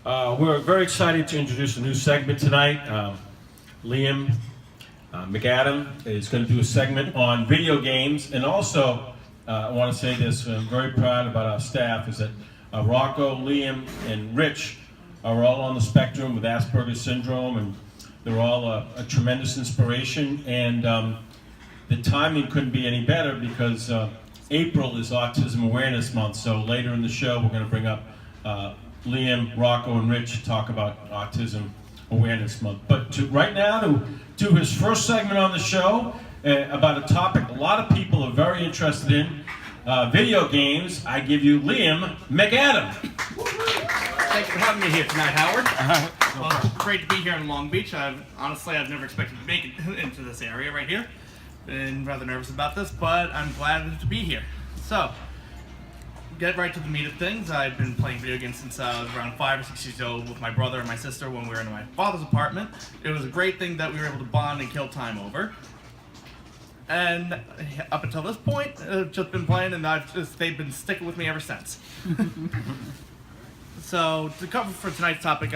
We're very excited to introduce a new segment tonight. Liam McAdam is going to do a segment on video games, and also I want to say this, I'm very proud about our staff, is that Rocco, Liam, and Rich are all on the spectrum with Asperger's syndrome, and they're all a tremendous inspiration, and the timing couldn't be any better because April is Autism Awareness Month, so later in the show we're going to bring up Liam, Rocco, and Rich to talk about Autism Awareness Month. But right now, to do his first segment on the show about a topic a lot of people are very interested in, video games, I give you Liam McAdam. Thanks for having me here tonight, Howard. Well, it's great to be here in Long Beach. Honestly, I've never expected to make it into this area right here. Been rather nervous about this, but I'm glad to be here. So, get right to the meat of things. I've been playing video games since I was around 5 or 6 years old with my brother and my sister when we were in my father's apartment. It was a great thing that we were able to bond and kill time over. And up until this point, I've just been playing, and they've been sticking with me ever since. So, to cover for tonight's topic,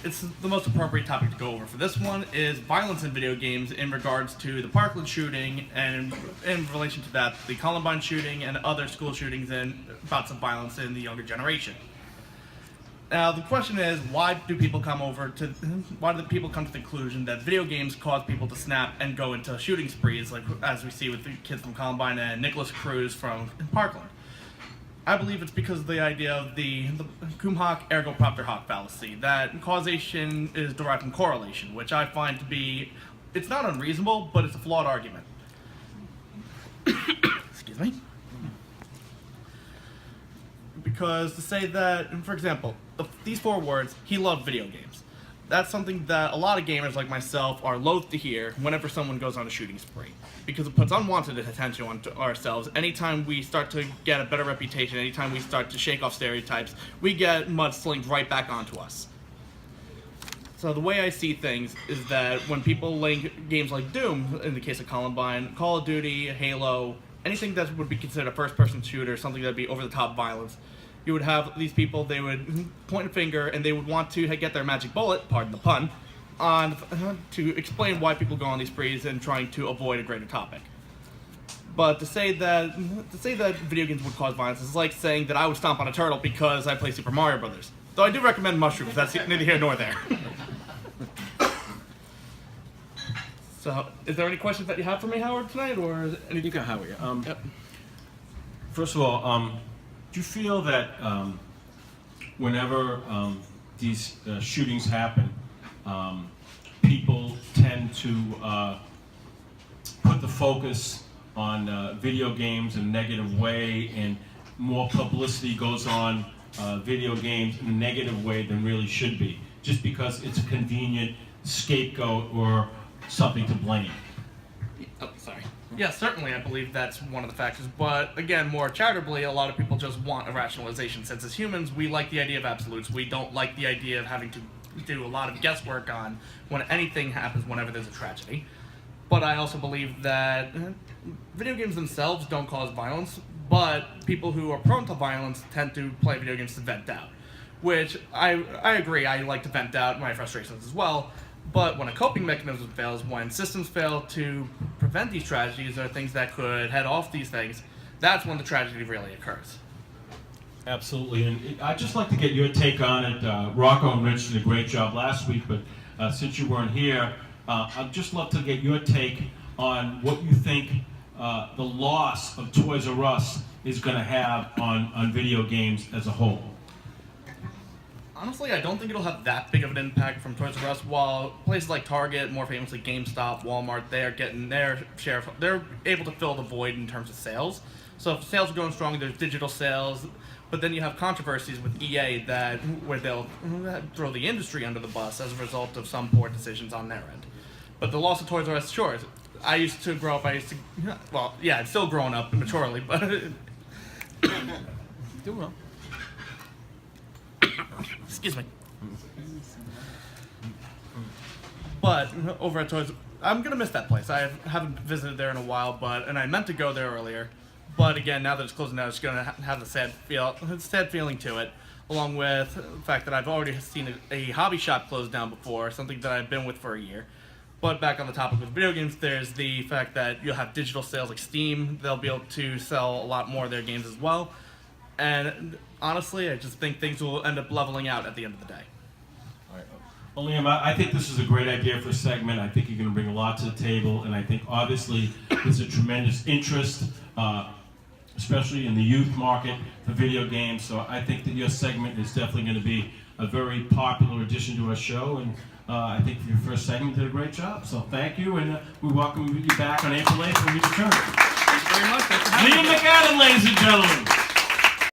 it's the most appropriate topic to go over for this one is violence in video games in regards to the Parkland shooting, and in relation to that, the Columbine shooting and other school shootings and bouts of violence in the younger generation. Now, the question is, why do people come to the conclusion that video games cause people to snap and go into shooting sprees, like as we see with the kids from Columbine and Nicholas Cruz from Parkland? I believe it's because of the idea of the cum hoc ergo propter hoc fallacy, that causation is derived from correlation, which I find to be, it's not unreasonable, but it's a flawed argument. Excuse me. Because to say that, for example, these 4 words, he loved video games. That's something that a lot of gamers like myself are loath to hear whenever someone goes on a shooting spree, because it puts unwanted attention on ourselves. Anytime we start to get a better reputation, anytime we start to shake off stereotypes, we get mudslinged right back onto us. So the way I see things is that when people link games like Doom, in the case of Columbine, Call of Duty, Halo, anything that would be considered a first-person shooter, something that would be over-the-top violence, you would have these people, they would point a finger and they would want to get their magic bullet, pardon the pun, on to explain why people go on these sprees and trying to avoid a greater topic. But to say that video games would cause violence is like saying that I would stomp on a turtle because I play Super Mario Brothers. Though I do recommend mushrooms, that's neither here nor there. So, is there any questions that you have for me, Howard, tonight, or is anything? You got Howie. Yep. First of all, do you feel that whenever these shootings happen, people tend to put the focus on video games in a negative way, and more publicity goes on video games in a negative way than really should be, just because it's a convenient scapegoat or something to blame? Oh, sorry. Yeah, certainly I believe that's one of the factors, but again, more charitably, a lot of people just want a rationalization. Since as humans, we like the idea of absolutes. We don't like the idea of having to do a lot of guesswork on when anything happens whenever there's a tragedy. But I also believe that video games themselves don't cause violence, but people who are prone to violence tend to play video games to vent out. Which, I agree, I like to vent out my frustrations as well. But when a coping mechanism fails, when systems fail to prevent these tragedies or things that could head off these things, that's when the tragedy really occurs. Absolutely, and I'd just like to get your take on it. Rocco and Rich did a great job last week, but since you weren't here, I'd just love to get your take on what you think the loss of Toys R Us is going to have on video games as a whole. Honestly, I don't think it'll have that big of an impact from Toys R Us, while places like Target, more famously GameStop, Walmart, they're getting their share they're able to fill the void in terms of sales. So if sales are going strong, there's digital sales, but then you have controversies with EA where they'll throw the industry under the bus as a result of some poor decisions on their end. But the loss of Toys R Us, sure, I used to grow up, well, yeah, I'm still growing up maturely, but... Doing well. Excuse me. But over at Toys, I'm gonna miss that place. I haven't visited there in a while, and I meant to go there earlier. But again, now that it's closing down, it's gonna have a sad feeling to it. along with the fact that I've already seen a hobby shop close down before, something that I've been with for a year. But back on the topic of video games, there's the fact that you'll have digital sales like Steam. They'll be able to sell a lot more of their games as well. And honestly, I just think things will end up leveling out at the end of the day. All right. Well, Liam, I think this is a great idea for a segment. I think you're going to bring a lot to the table, and I think obviously there's a tremendous interest, especially in the youth market for video games. So I think that your segment is definitely going to be a very popular addition to our show, and I think for your first segment you did a great job. So thank you, and we welcome you back on April 8th when we return. Thank you very much. Thanks for having me. Liam McAdam, ladies and gentlemen.